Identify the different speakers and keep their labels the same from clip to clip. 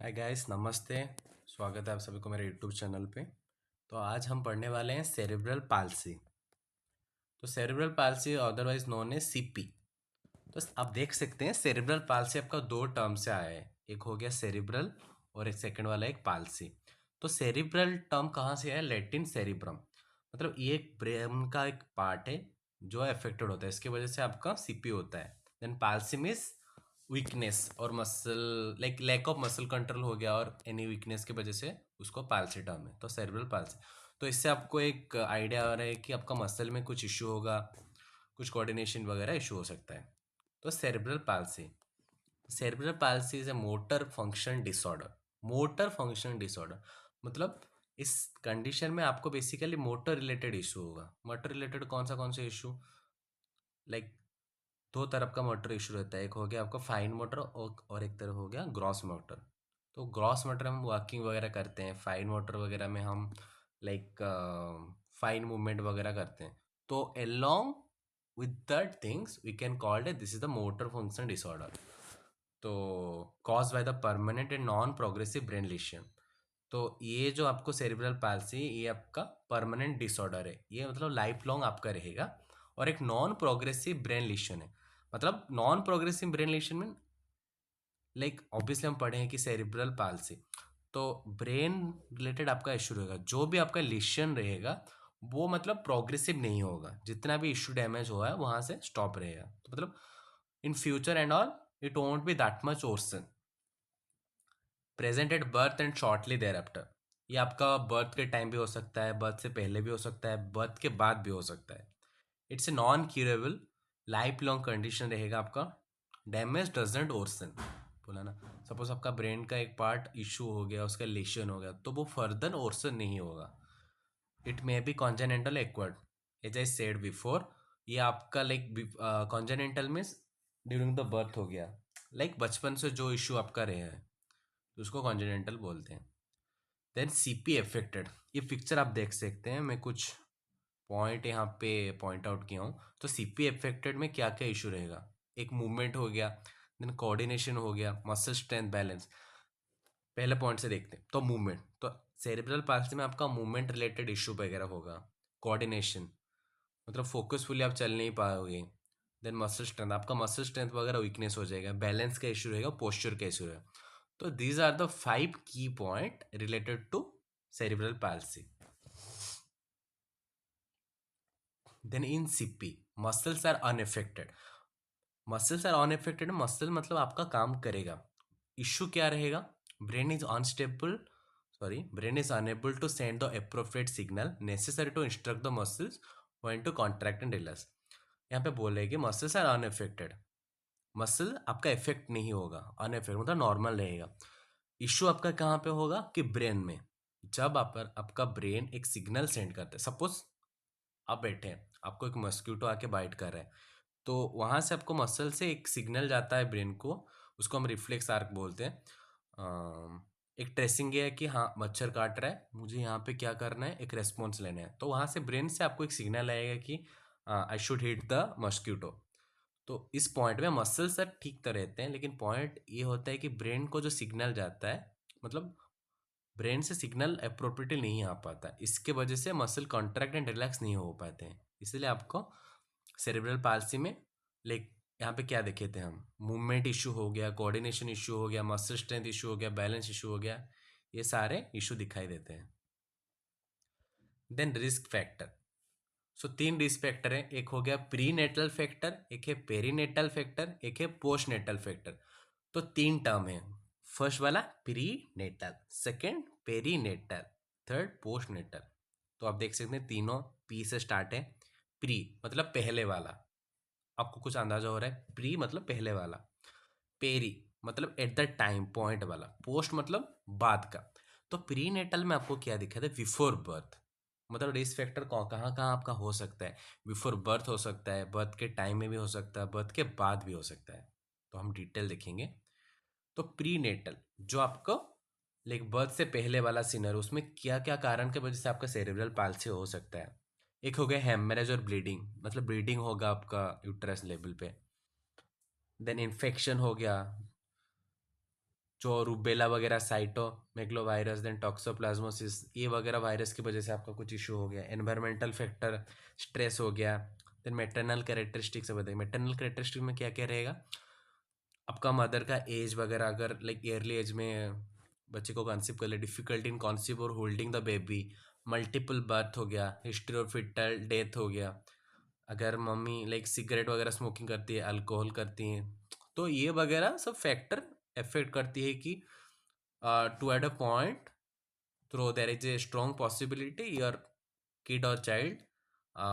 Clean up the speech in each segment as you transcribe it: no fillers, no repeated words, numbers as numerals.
Speaker 1: Hi guys, नमस्ते। स्वागत है आप सभी को मेरे यूट्यूब चैनल पे। तो आज हम पढ़ने वाले हैं सेरेब्रल पाल्सी। तो सेरेब्रल पाल्सी अदरवाइज नोन है सीपी। तो आप देख सकते हैं सेरेब्रल पाल्सी आपका दो टर्म से आया है। एक हो गया सेरिब्रल और एक सेकंड वाला एक पाल्सी। तो सेरिब्रल टर्म कहाँ से आया? Latin cerebrum. मतलब ये एक ब्रेन का एक पार्ट है जो अफेक्टेड होता है, इसकी वजह से आपका सीपी होता है। देन पाल्सी मीन्स वीकनेस और muscle, like lack of muscle control हो गया और एनी वीकनेस की वजह से उसको पाल्सी टर्म है। तो सेरिब्रल पाल्सी। तो इससे आपको एक आइडिया आ रहा है कि आपका मसल में कुछ इश्यू होगा, कुछ कोऑर्डिनेशन वगैरह इशू हो सकता है। तो cerebral palsy is a motor function disorder. Motor function disorder मतलब इस कंडीशन में आपको बेसिकली मोटर रिलेटेड इशू होगा। मोटर रिलेटेड कौन सा इशू? लाइक दो तरफ का मोटर इशू रहता है। एक हो गया आपका फाइन मोटर और एक तरफ हो गया ग्रॉस मोटर। तो ग्रॉस मोटर हम वॉकिंग वगैरह करते हैं, फाइन मोटर वगैरह में हम लाइक फाइन मूवमेंट वगैरह करते हैं। तो along with that things we can call it, this is the motor function disorder। तो cause by the permanent and non progressive brain लीशन। तो ये जो आपको सेरिब्रल पाल्सी, ये आपका परमानेंट डिसऑर्डर है, ये मतलब लाइफ लॉन्ग आपका रहेगा। और एक नॉन प्रोग्रेसिव ब्रेन लीशन है। मतलब नॉन प्रोग्रेसिव ब्रेन लीशन में लाइक ऑब्वियसली हम पढ़े हैं कि सेरिब्रल पाल्सी तो ब्रेन रिलेटेड आपका इशू रहेगा। जो भी आपका लीशन रहेगा वो मतलब प्रोग्रेसिव नहीं होगा। जितना भी इशू डैमेज हुआ है वहां से स्टॉप रहेगा। तो मतलब in future and all it won't be that much worsen. Present at birth and shortly thereafter. ये आपका बर्थ के टाइम भी हो सकता है, बर्थ से पहले भी हो सकता है, बर्थ के बाद भी हो सकता है। It's a non curable life long condition रहेगा आपका। डैमेज डजेंट वर्सन बोला ना। सपोज आपका ब्रेन का एक पार्ट इशू हो गया, उसका लेशन हो गया, तो वो फर्दर वर्सन नहीं होगा। It may be congenital acquired, as I said before. ये आपका like congenital means during the birth हो गया, लाइक बचपन से जो इशू आपका रहा है तो उसको कॉन्जेनेंटल बोलते हैं। देन सीपी अफेक्टेड, ये पिक्चर आप देख सकते हैं। मैं कुछ पॉइंट यहाँ पे पॉइंट आउट किया हूँ। तो सीपी अफेक्टेड में क्या क्या इशू रहेगा? एक मूवमेंट हो गया, देन कोऑर्डिनेशन हो गया, मसल स्ट्रेंथ, बैलेंस। पहले पॉइंट से देखते हैं। तो मूवमेंट, तो सेरेब्रल पाल्सी में आपका मूवमेंट रिलेटेड इशू वगैरह होगा। कोऑर्डिनेशन मतलब फोकसफुली आप चल नहीं पाओगे। देन मसल स्ट्रेंथ, आपका मसल स्ट्रेंथ वगैरह वीकनेस हो जाएगा। बैलेंस का इशू रहेगा, पोस्चर का इशू रहेगा। तो these are the 5 key point related to cerebral palsy. Then in CP muscles are unaffected. Muscles are unaffected, muscle मतलब आपका काम करेगा। इश्यू क्या रहेगा? Brain is unstable, brain is unable to send the appropriate signal necessary to instruct the muscles when to contract and relax. यहाँ पे बोल रहे हैं कि मसल्स आर अनएफेक्टेड। मसल आपका इफेक्ट नहीं होगा, अनइफेक्ट मतलब नॉर्मल रहेगा। इश्यू आपका कहाँ पे होगा? कि ब्रेन में। जब आपका ब्रेन एक सिग्नल सेंड करता है, सपोज आप बैठे हैं, आपको एक मस्क्यूटो आके बाइट कर रहा है, तो वहां से आपको मसल से एक सिग्नल जाता है ब्रेन को। उसको हम रिफ्लेक्स आर्क बोलते हैं। एक ट्रेसिंग ये है कि हाँ मच्छर काट रहा है, मुझे यहाँ पे क्या करना है, एक रेस्पॉन्स लेना है। तो वहां से ब्रेन से आपको एक सिग्नल आएगा कि I should hit the mosquito. तो इस पॉइंट में मसल सर ठीक तो रहते हैं, लेकिन पॉइंट ये होता है कि ब्रेन को जो सिग्नल जाता है, मतलब ब्रेन से सिग्नल अप्रोप्रिएटली नहीं आ पाता, इसके वजह से मसल कॉन्ट्रैक्ट एंड रिलैक्स नहीं हो पाते हैं। इसलिए आपको सेरेब्रल पाल्सी में लाइक यहाँ पे क्या देखे थे हम? मूवमेंट इशू हो गया, कोऑर्डिनेशन इशू हो गया, मसल स्ट्रेंथ इशू हो गया, बैलेंस इशू हो गया, ये सारे इशू दिखाई देते हैं। Then risk factor. So 3 risk factor है। एक हो गया प्री नेटल फैक्टर, एक है पेरीनेटल फैक्टर, एक है पोस्ट नेटल फैक्टर। तो 3 टर्म है। फर्स्ट वाला prenatal, second perinatal, third postnatal. तो आप देख सकते हैं तीनों पी से स्टार्ट है। प्री मतलब पहले वाला, आपको कुछ अंदाजा हो रहा है? प्री मतलब पहले वाला, पेरी मतलब एट द टाइम पॉइंट वाला, पोस्ट मतलब बाद का। तो प्री नेटल में आपको क्या दिखा था? Before birth. मतलब रिस्क फैक्टर कहाँ कहाँ आपका हो सकता है? बिफोर बर्थ हो सकता है, बर्थ के टाइम में भी हो सकता है, बर्थ के बाद भी हो सकता है। तो हम डिटेल देखेंगे। तो प्री नेटल जो आपको लाइक बर्थ से पहले वाला सीनर, उसमें क्या क्या कारण की वजह से आपका सेरेब्रल पाल्सी हो सकता है? एक हो गया हेमरेज और ब्लीडिंग, मतलब ब्लीडिंग होगा आपका यूट्रस लेवल पे। देन इन्फेक्शन हो गया, जो रूबेला वगैरह, साइटोमेगलोवायरस, देन टॉक्सोप्लाज्मोसिस, ये वगैरह वायरस की वजह से आपका कुछ इशू हो गया। एनवायरमेंटल फैक्टर, स्ट्रेस हो गया। देन मैटरनल कैरेक्टरिस्टिक से बताइए, मैटरनल कैरेक्टरिस्टिक में क्या क्या रहेगा, आपका मदर का एज वगैरह, अगर लाइक ईयरली एज में बच्चे को कंसीव कर ले, डिफिकल्टी इन कॉन्सीव और holding the baby, multiple birth हो गया, हिस्ट्री ऑफ फिटल डेथ हो गया, अगर मम्मी लाइक सिगरेट वगैरह स्मोकिंग करती है, अल्कोहल करती हैं, तो ये वगैरह सब फैक्टर अफेक्ट करती है कि to at a point through there is a strong possibility your kid और child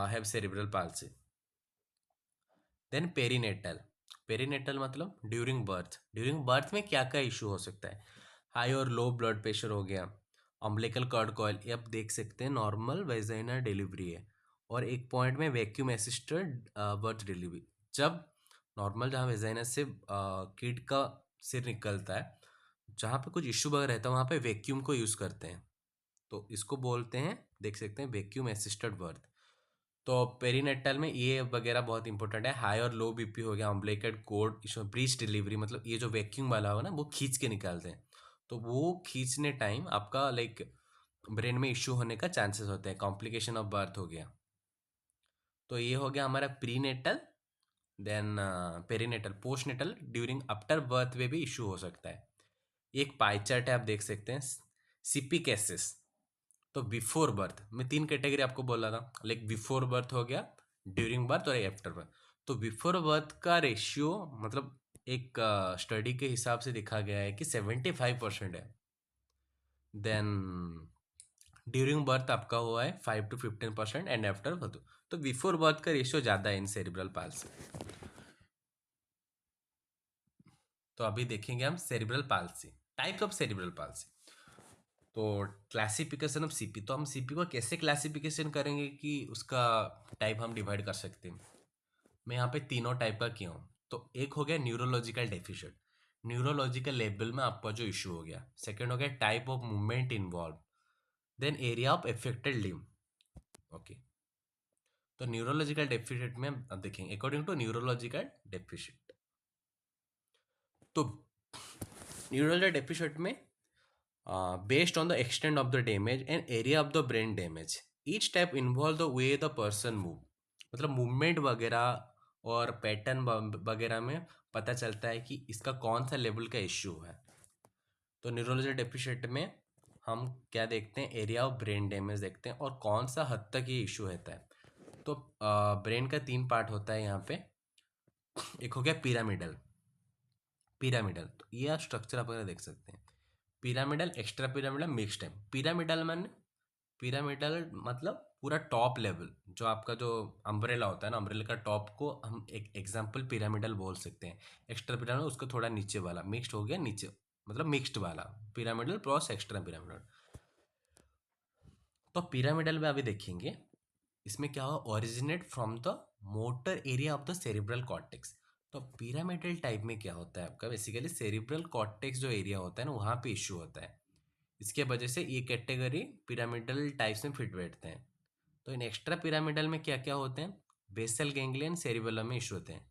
Speaker 1: have cerebral palsy. Then perinatal, perinatal मतलब ड्यूरिंग बर्थ में क्या क्या इशू हो सकता है, हाई और लो ब्लड प्रेशर हो गया, अम्बिलिकल कर्ड कॉइल, ये आप देख सकते हैं नॉर्मल वेजाइनल डिलीवरी है, और एक पॉइंट में वैक्यूम असिस्टेड बर्थ डिलीवरी, जब नॉर्मल जहाँ वेजाइना से किड का सिर निकलता है, जहाँ पे कुछ इश्यू वगैरह रहता है वहाँ पे वैक्यूम को यूज़ करते हैं, तो इसको बोलते हैं, देख सकते हैं, वैक्यूम असिस्टेड बर्थ। तो पेरीनेटल में ये वगैरह बहुत इंपॉर्टेंट है, हाई और लो बीपी हो गया, अम्बिलिकल कोड, इसमें ब्रीच डिलीवरी, मतलब ये जो वैक्यूम वाला हो ना वो खींच के निकालते हैं, तो वो खींचने टाइम आपका लाइक ब्रेन में इश्यू होने का चांसेस होते हैं, कॉम्प्लिकेशन ऑफ बर्थ हो गया। तो ये हो गया हमारा prenatal. Then perinatal, postnatal, during after birth में भी इश्यू हो सकता है। एक पाई चार्ट है, आप देख सकते हैं, सीपी केसेस। तो बिफोर बर्थ मैं तीन कैटेगरी आपको बोला था, लाइक बिफोर बर्थ हो गया, ड्यूरिंग बर्थ और आफ्टर बर्थ। तो बिफोर बर्थ का रेशियो मतलब एक स्टडी के हिसाब से देखा गया है कि 75% है। देन ड्यूरिंग बर्थ आपका हुआ है 5 to 15% एंड आफ्टर बर्थ, तो बिफोर बर्थ का रेशियो ज़्यादा है इन सेरिब्रल पाल्सी। तो अभी देखेंगे हम cerebral palsy, types of cerebral palsy. तो क्लासिफिकेशन ऑफ सीपी, तो हम सीपी को कैसे क्लासिफिकेशन करेंगे कि उसका टाइप हम डिवाइड कर सकते हैं। मैं यहाँ पे तीनों टाइप का किया हूँ। तो एक हो गया न्यूरोलॉजिकल डेफिशिएंट, न्यूरोलॉजिकल लेवल में आपका जो इशू हो गया। सेकंड हो गया type of movement involve, then area of affected limb. Okay, तो न्यूरोलॉजिकल डेफिशिएंट में अब देखेंगे अकॉर्डिंग टू न्यूरोलॉजिकल डेफिशिएंट। तो न्यूरोलॉजिकल डेफिशिएंट में based on the extent of the damage and area of the brain damage, each type involve the way the person move, मतलब movement वगैरह और pattern वगैरह में पता चलता है कि इसका कौन सा लेवल का इश्यू है। तो न्यूरोलॉजिकल डेफिशिएंट में हम क्या देखते हैं, एरिया ऑफ ब्रेन डैमेज देखते हैं और कौन सा हद तक ये इश्यू रहता है। तो ब्रेन का तीन पार्ट होता है यहाँ पे। एक हो गया पिरामिडल, पिरामिडल तो ये आप स्ट्रक्चर आप देख सकते हैं, पिरामिडल, एक्स्ट्रा पिरामिडल, मिक्स्ड है। पिरामिडल में, पिरामिडल मतलब पूरा टॉप लेवल, जो आपका जो अम्ब्रेला होता है ना, अम्ब्रेला का टॉप को हम एक एग्जांपल पिरामिडल बोल सकते हैं। एक्स्ट्रा पिरामिडल उसको थोड़ा नीचे वाला, मिक्स्ड हो गया नीचे, मतलब मिक्स्ड वाला पिरामिडल प्लस एक्स्ट्रा पिरामिडल। तो पिरामिडल में अभी देखेंगे, इसमें क्या हो, originate from the motor area of the cerebral cortex. तो पिरामिडल टाइप में क्या होता है आपका, बेसिकली सेरिब्रल कॉर्टेक्स जो एरिया होता है ना वहाँ पे इश्यू होता है, इसके वजह से ये कैटेगरी पिरामिडल टाइप्स में फिट बैठते हैं। तो इन एक्स्ट्रा पिरामिडल में क्या क्या होते हैं, बेसल गैंग्लियन, सेरिबेलम में इशू होते हैं।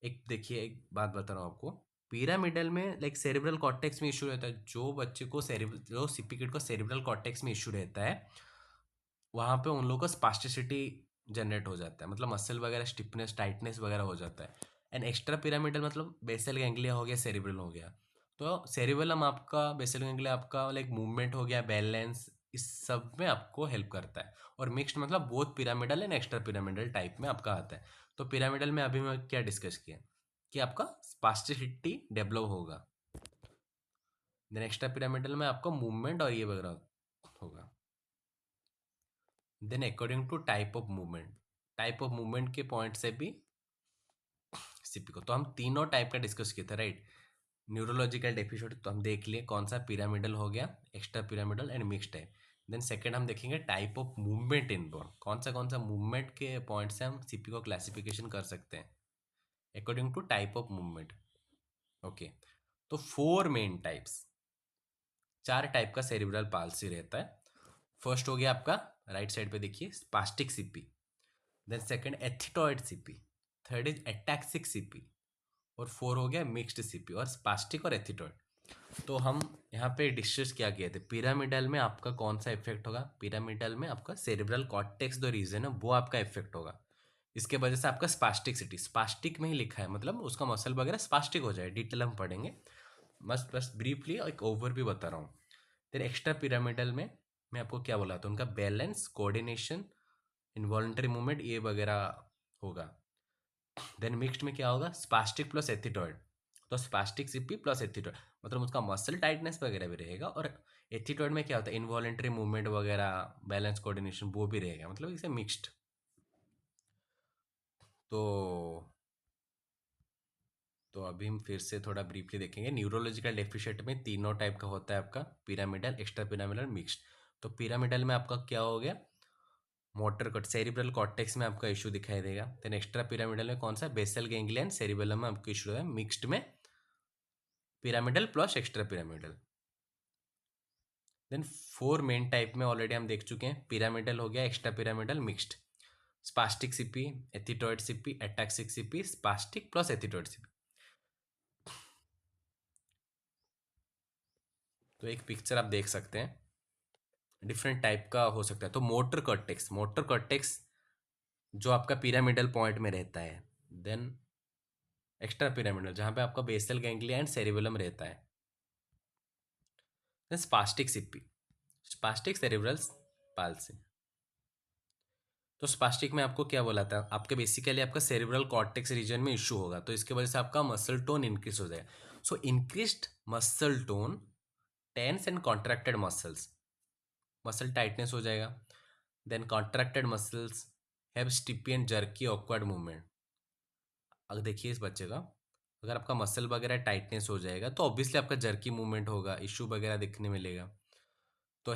Speaker 1: एक देखिए, एक बात बता रहा हूँ आपको, पिरामिडल में लाइक सेरिब्रल कॉर्टेक्स में इशू रहता है, जो बच्चे को जो सीपी किड को सेरिब्रल कॉर्टेक्स में इशू रहता है वहाँ पे उन लोगों को स्पास्टिसिटी जनरेट हो जाता है, मतलब मसल वगैरह स्टिफनेस, टाइटनेस वगैरह हो जाता है। एंड एक्स्ट्रा पिरामिडल मतलब बेसल गैंग्लिया हो गया, सेरिब्रल हो गया। तो सेरिबेलम आपका, बेसल गैंग्लिया आपका लाइक मूवमेंट हो गया, बैलेंस, इस सब में आपको हेल्प करता है। और मिक्स्ड मतलब both pyramidal and extra pyramidal type में आपका आता है। तो पिरामिडल में अभी मैं क्या डिस्कस किया कि आपका स्पास्टिसिटी डेवलप होगा, देन एक्स्ट्रा पिरामिडल में आपका मूवमेंट और ये वगैरह होगा। Then according to type of movement, type of movement के पॉइंट से भी सीपी को, तो हम तीनों टाइप का डिस्कस किया था, राइट। न्यूरोलॉजिकल डेफिशिएंट तो हम देख लिए कौन सा, पिरामिडल हो गया, extra pyramidal and mixed type. Then second हम देखेंगे टाइप ऑफ मूवमेंट इनबॉर्न, कौन सा मूवमेंट के पॉइंट से हम सीपी को क्लासिफिकेशन कर सकते हैं according to type of movement. Okay, तो फोर मेन टाइप्स, चार टाइप का सेरिब्रल पाल्सी रहता है। फर्स्ट हो गया आपका राइट साइड पे देखिए, spastic CP. Then second athetoid CP, third is ataxic CP, और फोर हो गया मिक्स्ड सीपी और स्पास्टिक और एथिटॉइड। तो हम यहाँ पे डिस्कस क्या किए थे, पिरामिडल में आपका कौन सा इफेक्ट होगा, पिरामिडल में आपका सेरेब्रल कॉर्टेक्स जो रीजन है वो आपका इफेक्ट होगा। इसके वजह से आपका स्पास्टिकसिटी, स्पास्टिक में ही लिखा है, मतलब उसका मसल वगैरह स्पास्टिक हो जाए, डिटेल हम पढ़ेंगे, बस ब्रीफली एक ओवरव्यू बता रहा हूँ। फिर एक्स्ट्रा पिरामिडल में मैं आपको क्या बोला था, उनका बैलेंस, कोऑर्डिनेशन, इनवॉलंटरी मूवमेंट ये वगैरह होगा। देन मिक्स्ड में क्या होगा, स्पास्टिक प्लस एथिटॉइड, तो स्पास्टिक सीपी प्लस एथिटॉइड, मतलब उसका मसल टाइटनेस वगैरह भी रहेगा, और एथिटॉइड में क्या होता है, इनवॉलेंट्री मूवमेंट वगैरह, बैलेंस कोऑर्डिनेशन वो भी रहेगा, मतलब इसे मिक्स्ड। तो तो अभी हम फिर से थोड़ा ब्रीफली देखेंगे। न्यूरोलॉजिकल डेफिशिएंट में तीनों टाइप का होता है आपका, पिरामिडल, एक्स्ट्रा पिरामिडल, मिक्स्ड। तो पिरामिडल में आपका क्या हो गया, मोटर कट, सेरिब्रल कॉर्टेक्स में आपका इशू दिखाई देगा। देन एक्स्ट्रा पिरामिडल में कौन सा, बेसल गैंग्लियन, सेरिबेलम में आपका इशू है। मिक्स्ड में pyramidal plus extra pyramidal. Then four main type में ऑलरेडी हम देख चुके हैं, पिरामिडल हो गया, extra pyramidal, mixed, spastic CP, athetoid CP, ataxic CP, spastic plus athetoid CP. तो एक पिक्चर आप देख सकते हैं, डिफरेंट टाइप का हो सकता है। तो मोटर कॉर्टेक्स, मोटर कॉर्टेक्स जो आपका पिरामिडल पॉइंट में रहता है। देन एक्स्ट्रा पिरामिडल जहाँ पे आपका बेसल गैंग्लिया एंड सेरिबेलम रहता है। Then spastic CP, spastic cerebral palsy. तो स्पास्टिक में आपको क्या बोला था, आपके बेसिकली आपका सेरिब्रल कॉर्टेक्स रीजन में इशू होगा, तो इसके वजह से आपका मसल टोन इंक्रीज हो जाएगा। So increased muscle tone tense and contracted muscles, muscle tightness हो जाएगा। Then contracted muscles have stiff and jerky awkward movement. अगर देखिए इस बच्चे का, अगर आपका मसल वगैरह टाइटनेस हो जाएगा तो ऑब्वियसली आपका जर्की मूवमेंट होगा, इशू वगैरह दिखने मिलेगा। तो